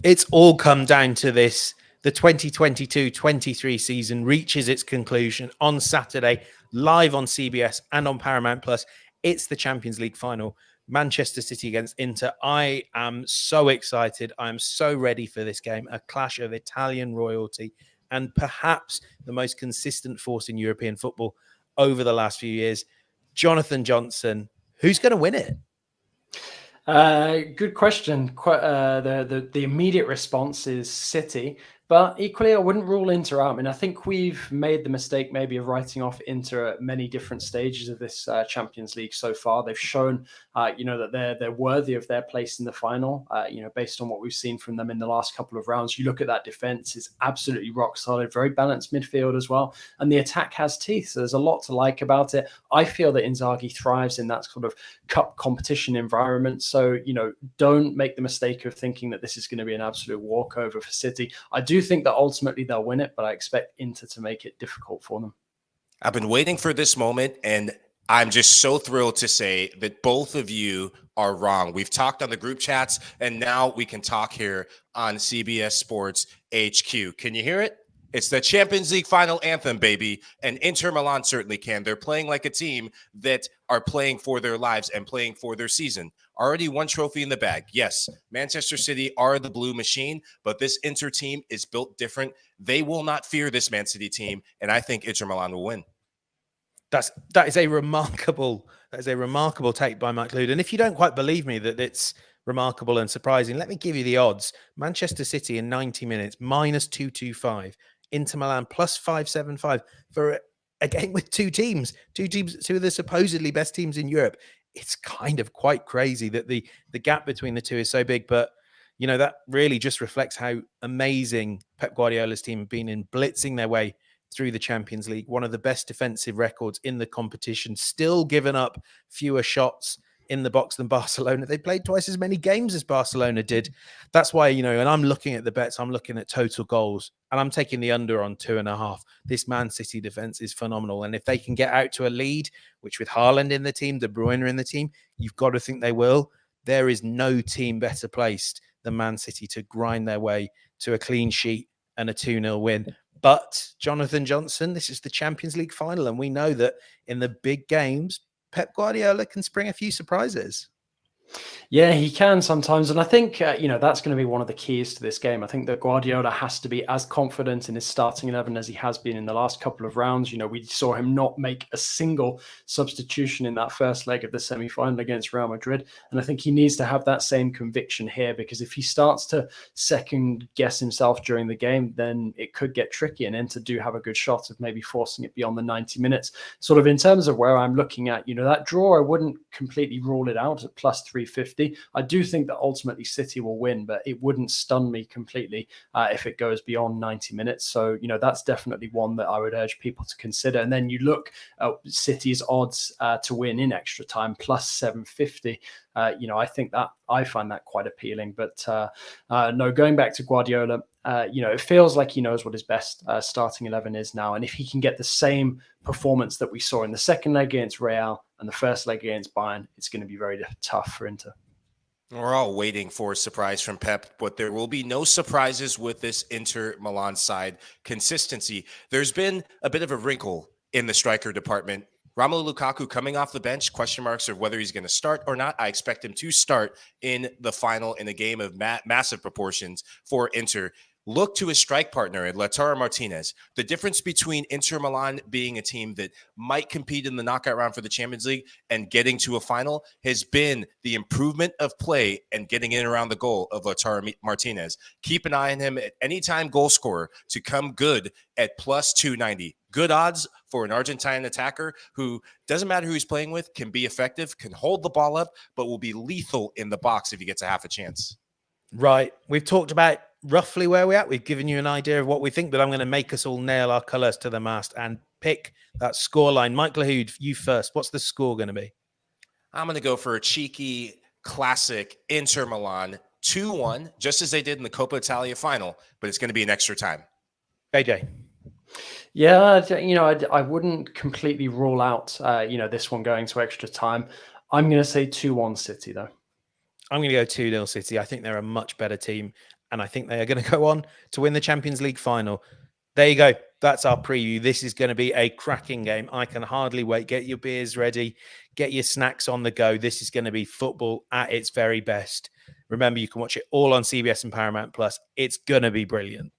It's all come down to this. The 2022-23 season reaches its conclusion on Saturday, live on CBS and on Paramount Plus. It's the Champions League final. Manchester City against Inter. I am so excited. I am so ready for this game. A clash of Italian royalty and perhaps the most consistent force in European football over the last few years. Jonathan Johnson, who's going to win it? Good question. The immediate response is City, but equally I wouldn't rule Inter out. I mean, I think we've made the mistake maybe of writing off Inter at many different stages of this Champions League so far. They've shown, that they're worthy of their place in the final. Based on what we've seen from them in the last couple of rounds. You look at that defense; it's absolutely rock solid, very balanced midfield as well, and the attack has teeth. So there's a lot to like about it. I feel that Inzaghi thrives in that sort of cup competition environment. So, don't make the mistake of thinking that this is going to be an absolute walkover for City. I do think that ultimately they'll win it, but I expect Inter to make it difficult for them. I've been waiting for this moment, and I'm just so thrilled to say that both of you are wrong. We've talked on the group chats, and now we can talk here on CBS Sports HQ. Can you hear it? It's the Champions League final anthem, baby, and Inter Milan certainly can. They're playing like a team that are playing for their lives and playing for their season. Already one trophy in the bag. Yes, Manchester City are the blue machine, but this Inter team is built different. They will not fear this Man City team, and I think Inter Milan will win. That is a remarkable take by Michael Lahoud. And if you don't quite believe me that it's remarkable and surprising, let me give you the odds. Manchester City in 90 minutes, -225. Inter Milan +575 for a game with two of the supposedly best teams in Europe. It's kind of quite crazy that the gap between the two is so big. But, that really just reflects how amazing Pep Guardiola's team have been in blitzing their way through the Champions League. One of the best defensive records in the competition, still giving up fewer shots in the box than Barcelona. They played twice as many games as Barcelona did. That's why, and I'm looking at the bets, I'm looking at total goals, and I'm taking the under on 2.5. This Man City defense is phenomenal. And if they can get out to a lead, which with Haaland in the team, De Bruyne in the team, you've got to think they will. There is no team better placed than Man City to grind their way to a clean sheet and a 2-0 win. But Jonathan Johnson, this is the Champions League final, and we know that in the big games, Pep Guardiola can spring a few surprises. Yeah, he can sometimes. And I think, that's going to be one of the keys to this game. I think that Guardiola has to be as confident in his starting 11 as he has been in the last couple of rounds. We saw him not make a single substitution in that first leg of the semi-final against Real Madrid. And I think he needs to have that same conviction here, because if he starts to second guess himself during the game, then it could get tricky, and Inter do have a good shot of maybe forcing it beyond the 90 minutes. Sort of in terms of where I'm looking at, that draw, I wouldn't completely rule it out at +350. I do think that ultimately City will win, but it wouldn't stun me completely if it goes beyond 90 minutes. So, that's definitely one that I would urge people to consider. And then you look at City's odds to win in extra time, +750. I find that quite appealing. But no, going back to Guardiola, it feels like he knows what his best starting 11 is now. And if he can get the same performance that we saw in the second leg against Real and the first leg against Bayern, it's going to be very tough for Inter. We're all waiting for a surprise from Pep, but there will be no surprises with this Inter Milan side. Consistency. There's been a bit of a wrinkle in the striker department. Romelu Lukaku coming off the bench, question marks of whether he's going to start or not. I expect him to start in the final in a game of massive proportions for Inter. Look to his strike partner, Lautaro Martinez. The difference between Inter Milan being a team that might compete in the knockout round for the Champions League and getting to a final has been the improvement of play and getting in around the goal of Lautaro Martinez. Keep an eye on him at any time goal scorer to come good at +290. Good odds for an Argentine attacker who doesn't matter who he's playing with, can be effective, can hold the ball up, but will be lethal in the box if he gets a half a chance. Right. We've talked about roughly where we're at. We've given you an idea of what we think, but I'm going to make us all nail our colours to the mast and pick that score line. Michael Lahoud, you first. What's the score going to be? I'm going to go for a cheeky, classic Inter Milan 2-1, just as they did in the Coppa Italia final, but it's going to be an extra time. AJ. Yeah, I wouldn't completely rule out, this one going to extra time. I'm going to say 2-1 City, though. I'm going to go 2-0 City. I think they're a much better team, and I think they are going to go on to win the Champions League final. There you go. That's our preview. This is going to be a cracking game. I can hardly wait. Get your beers ready. Get your snacks on the go. This is going to be football at its very best. Remember, you can watch it all on CBS and Paramount Plus. It's going to be brilliant.